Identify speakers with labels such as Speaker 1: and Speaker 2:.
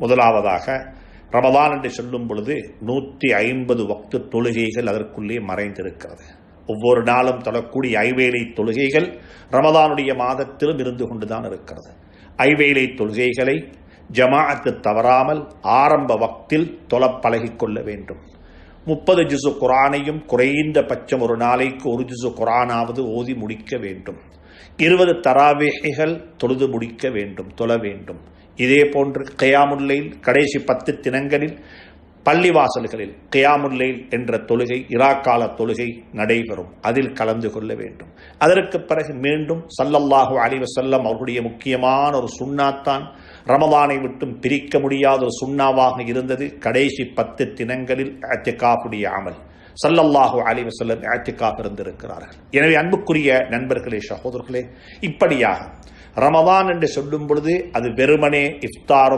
Speaker 1: முதலாவதாக, ரமதான் என்று சொல்லும் பொழுது 150 வக்து தொழுகைகள் அதற்குள்ளே மறைந்திருக்கிறது. ஒவ்வொரு நாளும் தொழக்கூடிய ஐவேளை தொழுகைகள் ரமதானுடைய மாதத்திலும் இருந்து கொண்டுதான் இருக்கிறது. ஐவேளை தொழுகைகளை ஜமாஅத்து தவறாமல் ஆரம்ப வக்தில் தொழ பழகிக்கொள்ள வேண்டும். 30 ஜுசு குரானையும் குறைந்த பட்சம் ஒரு நாளைக்கு 1 ஜுசு குரானாவது ஓதி முடிக்க வேண்டும். 20 தராவீஹ்கள் தொழுது முடிக்க வேண்டும், தொழ வேண்டும். இதே போன்று கியாமுல் லைல் கடைசி 10 தினங்களில் பள்ளிவாசல்களில் கியாமுல் லைல் என்ற தொழுகை, இராக்கால தொழுகை நடைபெறும். அதில் கலந்து கொள்ள வேண்டும். அதற்கு பிறகு மீண்டும் ஸல்லல்லாஹு அலைஹி வஸல்லம் அவர்களுடைய முக்கியமான ஒரு சுன்னாத்தான், ரமதானை விட்டும் பிரிக்க முடியாத ஒரு சுன்னாவாக இருந்தது, கடைசி 10 தினங்களில் இஅ்திகாஃபுடைய அமல். ஸல்லல்லாஹு அலைஹி வஸல்லம் இஅ்திகாஃப் இருந்திருக்கிறார்கள். எனவே அன்புக்குரிய நண்பர்களே, சகோதரர்களே, இப்படியாக ரமதான் என்று சொல்லும் பொழுது அது வெறுமனே இஃப்தாரும்